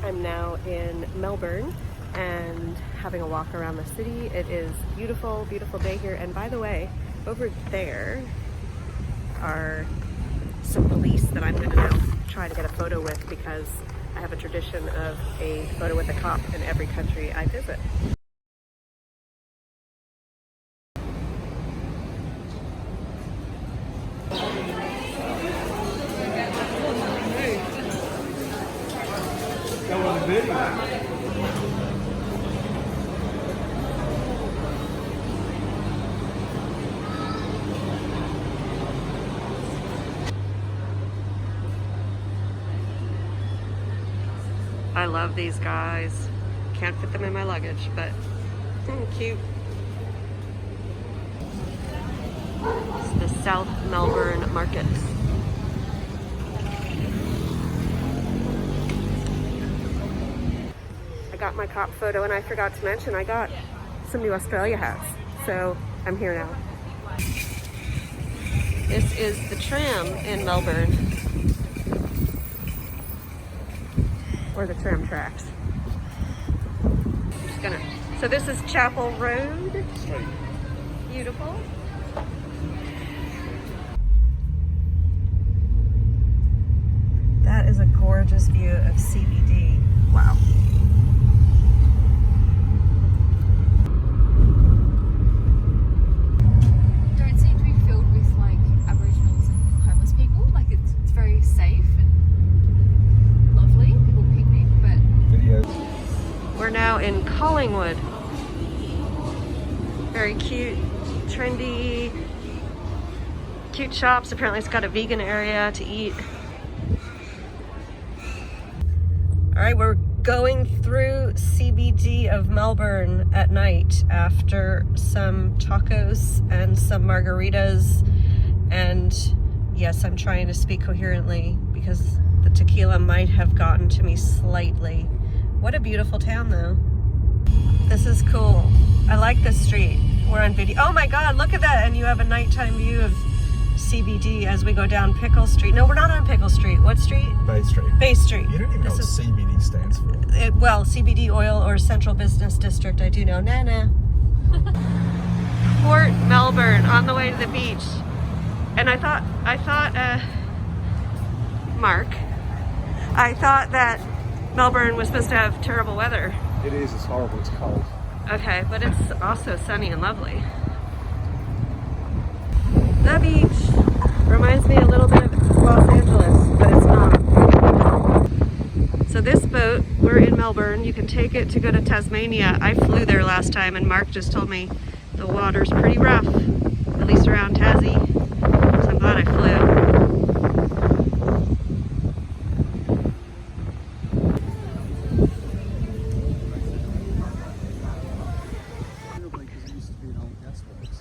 I'm now in Melbourne and having a walk around the city. It is beautiful, beautiful day here. And by the way, over there are some police that I'm gonna now try to get a photo with, because I have a tradition of a photo with a cop in every country I visit. I love these guys. Can't fit them in my luggage, but cute. It's the South Melbourne markets. I got my cop photo, and I forgot to mention I got some new Australia hats, so I'm here now. This is the tram in Melbourne, or the tram tracks. Just gonna. So this is Chapel Road. Straight. Beautiful. That is a gorgeous view of CBD. Wow. Don't seem to be filled with like Aboriginals and homeless people. Like it's very safe and lovely. People picnic, but we're now in Collingwood. Very cute, trendy, cute shops. Apparently it's got a vegan area to eat. All right, we're going through CBD of Melbourne at night after some tacos and some margaritas. And yes, I'm trying to speak coherently because the tequila might have gotten to me slightly. What a beautiful town though. This is cool. I like this street. We're on video. Oh my God, look at that. And you have a nighttime view of CBD as we go down Pickle Street. No, we're not on Pickle Street. What street? Bay Street. Bay Street. You don't even know what CBD stands for. Well, CBD oil or Central Business District, I do know. Nah. Port Melbourne, on the way to the beach. And I thought, Mark, I thought that Melbourne was supposed to have terrible weather. It is. It's horrible. It's cold. Okay, but it's also sunny and lovely. The beach reminds me a little bit of Los Angeles, but it's not. So this boat, we're in Melbourne. You can take it to go to Tasmania. I flew there last time, and Mark just told me the water's pretty rough, at least around Tassie. So I'm glad I flew.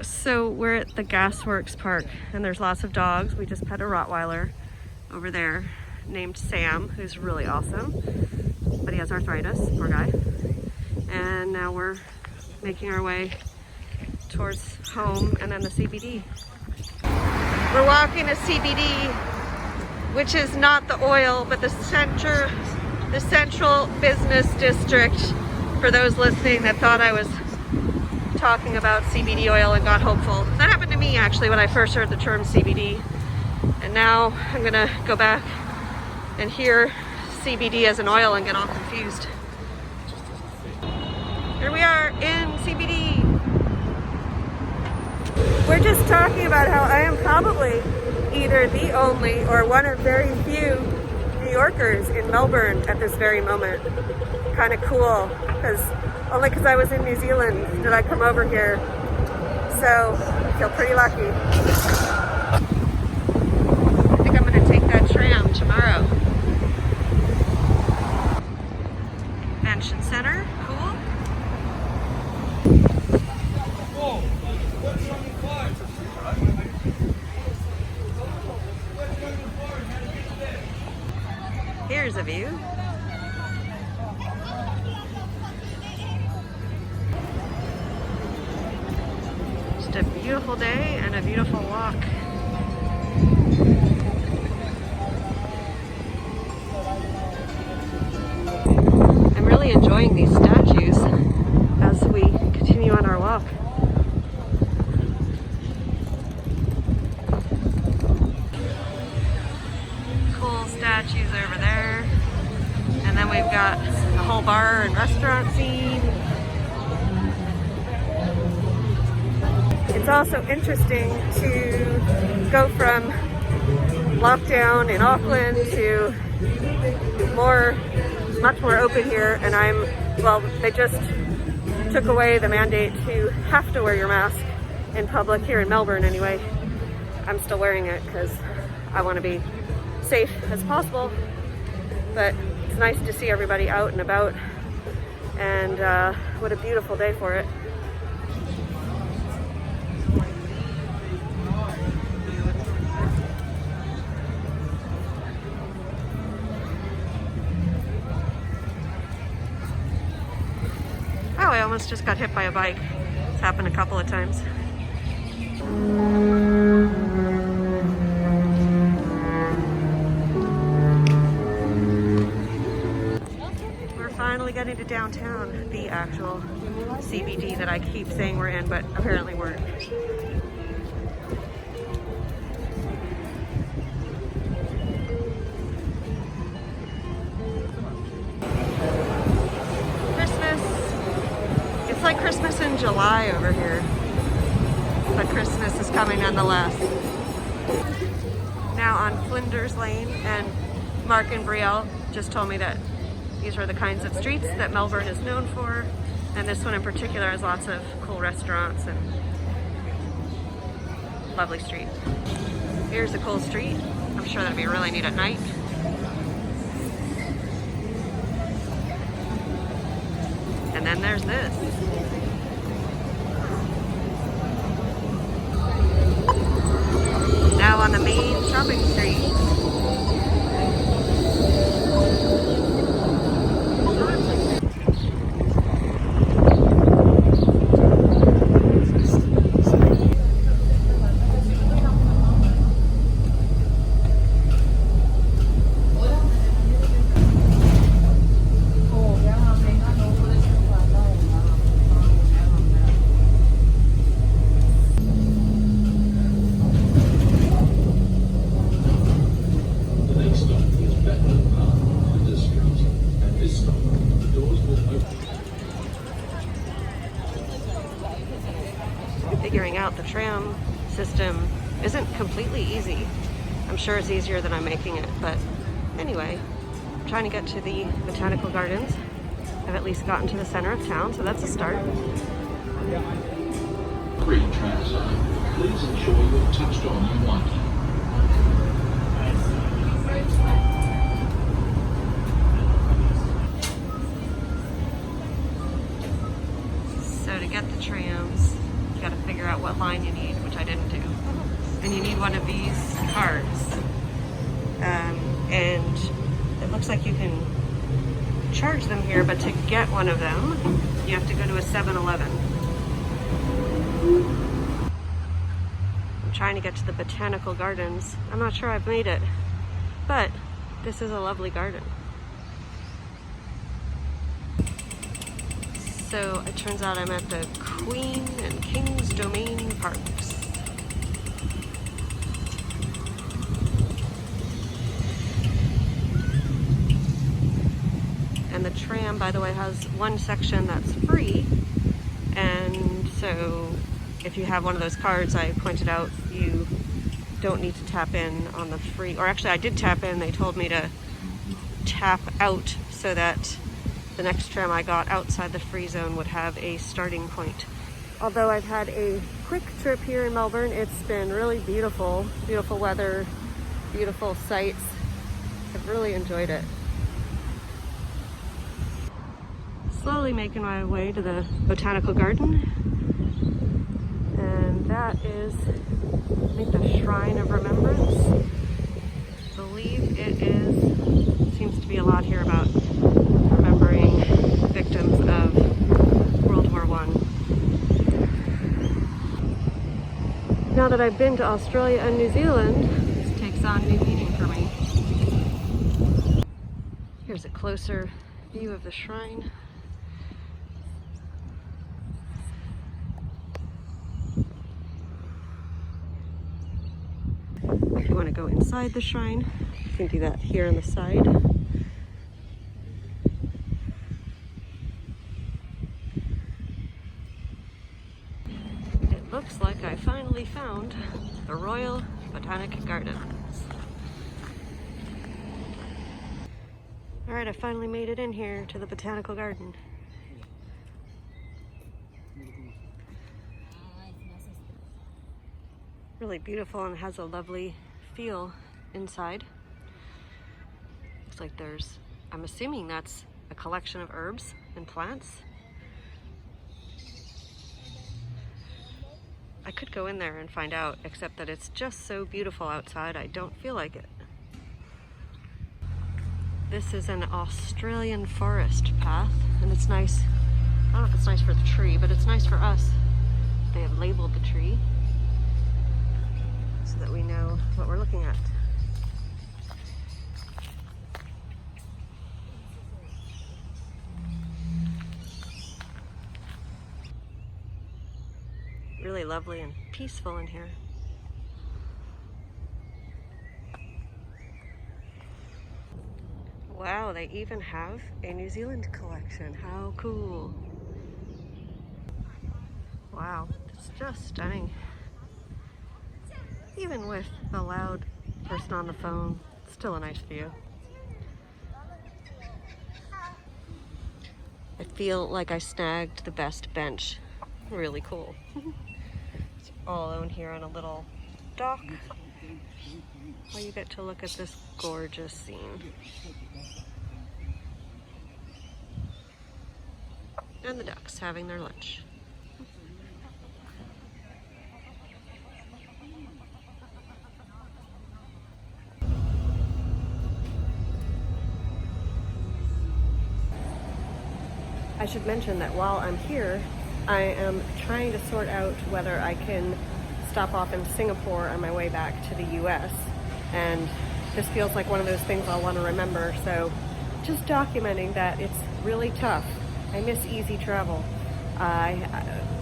So we're at the Gasworks Park, and there's lots of dogs. We just pet a Rottweiler over there named Sam, who's really awesome, but he has arthritis, poor guy. And now we're making our way towards home and then the CBD. We're walking to CBD, which is not the oil, but the Central Business District, for those listening that thought I was talking about CBD oil and got hopeful. That happened to me actually when I first heard the term CBD, and now I'm gonna go back and hear CBD as an oil and get all confused. Here we are in CBD. We're just talking about how I am probably either the only or one of very few New Yorkers in Melbourne at this very moment. Kind of cool, only because I was in New Zealand did I come over here, so I feel pretty lucky. I think I'm going to take that tram tomorrow. Convention Center, cool. Here's a view. Just a beautiful day and a beautiful walk. enjoying these statues as we continue on our walk. Cool statues over there. And then we've got the whole bar and restaurant scene. It's also interesting to go from lockdown in Auckland to much more open here, and they just took away the mandate to have to wear your mask in public here in Melbourne anyway. I'm still wearing it because I want to be safe as possible, but it's nice to see everybody out and about, and what a beautiful day for it. Oh, I almost just got hit by a bike. It's happened a couple of times. We're finally getting to downtown, the actual CBD that I keep saying we're in, but apparently weren't. It's like Christmas in July over here, but Christmas is coming nonetheless. Now on Flinders Lane, and Mark and Brielle just told me that these are the kinds of streets that Melbourne is known for, and this one in particular has lots of cool restaurants and lovely street. Here's a cool street. I'm sure that'd be really neat at night. And then there's this. Now on the main shopping street. Figuring out the tram system isn't completely easy. I'm sure it's easier than I'm making it, but anyway, I'm trying to get to the Botanical Gardens. I've at least gotten to the center of town, so that's a start. Green transit. Please ensure you're touched on in one. So to get the trams, you gotta figure out what line you need, which I didn't do. And you need one of these cards. And it looks like you can charge them here, but to get one of them, you have to go to a 7-Eleven. I'm trying to get to the Botanical Gardens. I'm not sure I've made it, but this is a lovely garden. So it turns out I'm at the Queen and King's Domain Parks. And the tram, by the way, has one section that's free. And so if you have one of those cards I pointed out, you don't need to tap in on the free, or actually I did tap in, they told me to tap out so that the next tram I got outside the free zone would have a starting point. Although I've had a quick trip here in Melbourne, it's been really beautiful. Beautiful weather, beautiful sights. I've really enjoyed it. Slowly making my way to the Botanical Garden. And that is, I think, the Shrine of Remembrance. I believe it is, seems to be a lot here about remembering victims of World War I. Now that I've been to Australia and New Zealand, this takes on new meaning for me. Here's a closer view of the shrine. you want to go inside the shrine, you can do that here on the side. It looks like I finally found the Royal Botanic Gardens. All right, I finally made it in here to the botanical garden. Really beautiful and has a lovely feel inside. Looks like there's, I'm assuming that's a collection of herbs and plants. I could go in there and find out, except that it's just so beautiful outside, I don't feel like it. This is an Australian forest path, and it's nice. I don't know if it's nice for the tree, but it's nice for us. They have labeled the tree so that we know what we're looking at. Really lovely and peaceful in here. Wow, they even have a New Zealand collection. How cool. Wow, it's just stunning. Even with the loud person on the phone, it's still a nice view. I feel like I snagged the best bench. Really cool. It's all alone here on a little dock while you get to look at this gorgeous scene. And the ducks having their lunch. I should mention that while I'm here, I am trying to sort out whether I can stop off in Singapore on my way back to the US. And this feels like one of those things I'll want to remember. So just documenting that it's really tough. I miss easy travel.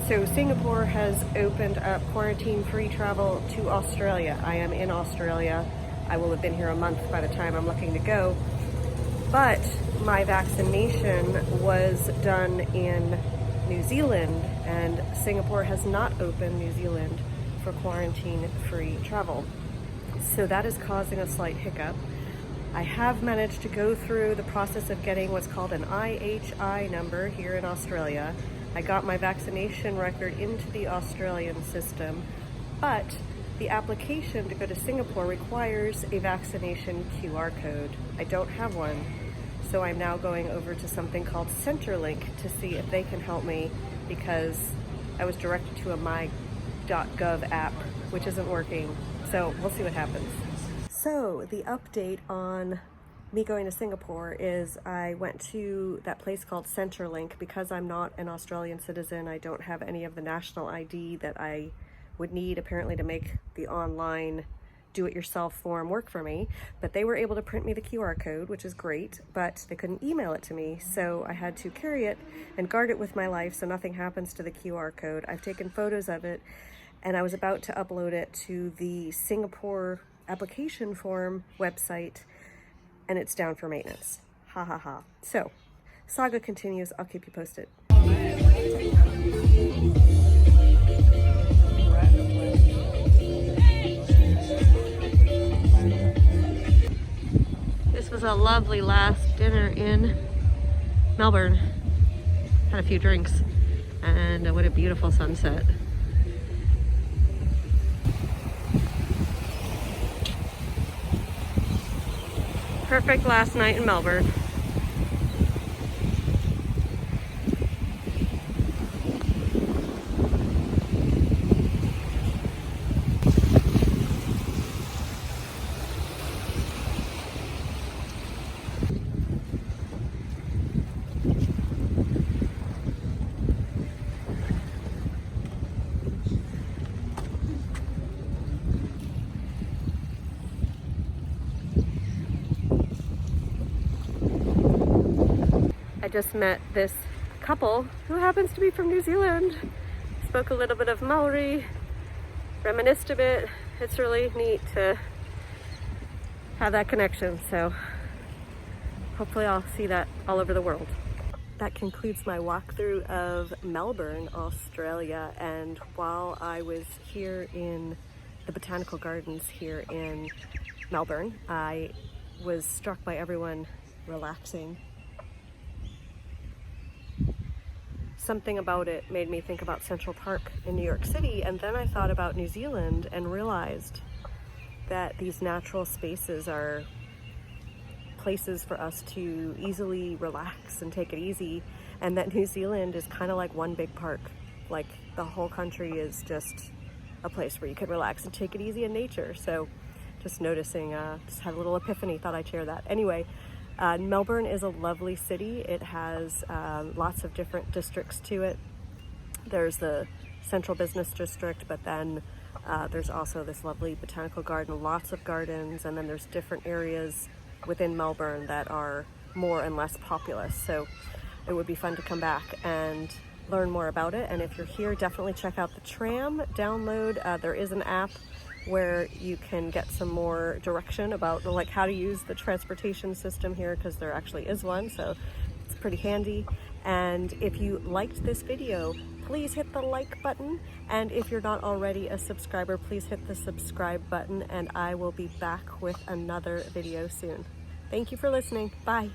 So Singapore has opened up quarantine-free travel to Australia. I am in Australia. I will have been here a month by the time I'm looking to go. But my vaccination was done in New Zealand, and Singapore has not opened New Zealand for quarantine-free travel. So that is causing a slight hiccup. I have managed to go through the process of getting what's called an IHI number here in Australia. I got my vaccination record into the Australian system, but the application to go to Singapore requires a vaccination QR code. I don't have one, so I'm now going over to something called Centrelink to see if they can help me, because I was directed to a my.gov app, which isn't working. So we'll see what happens. So the update on me going to Singapore is I went to that place called Centrelink. Because I'm not an Australian citizen, I don't have any of the national ID that I would need apparently to make the online do-it-yourself form work for me. But they were able to print me the QR code, which is great, but they couldn't email it to me. So I had to carry it and guard it with my life so nothing happens to the QR code. I've taken photos of it, and I was about to upload it to the Singapore application form website, and it's down for maintenance. Ha ha ha. So, saga continues. I'll keep you posted. This was a lovely last dinner in Melbourne. Had a few drinks, and what a beautiful sunset. Perfect last night in Melbourne. I just met this couple who happens to be from New Zealand. Spoke a little bit of Maori, reminisced a bit. It's really neat to have that connection. So hopefully I'll see that all over the world. That concludes my walkthrough of Melbourne, Australia. And while I was here in the Botanical Gardens here in Melbourne, I was struck by everyone relaxing. Something about it made me think about Central Park in New York City, and then I thought about New Zealand and realized that these natural spaces are places for us to easily relax and take it easy, and that New Zealand is kind of like one big park. Like the whole country is just a place where you can relax and take it easy in nature. So just noticing, just had a little epiphany, thought I'd share that. Anyway, Melbourne is a lovely city. It has lots of different districts to it. There's the Central Business District, but then there's also this lovely botanical garden, lots of gardens, and then there's different areas within Melbourne that are more and less populous. So it would be fun to come back and learn more about it. And if you're here, definitely check out the tram, download. There is an app where you can get some more direction about like how to use the transportation system here, because there actually is one, so it's pretty handy. And if you liked this video, please hit the like button, and if you're not already a subscriber, please hit the subscribe button, and I will be back with another video soon. Thank you for listening. Bye.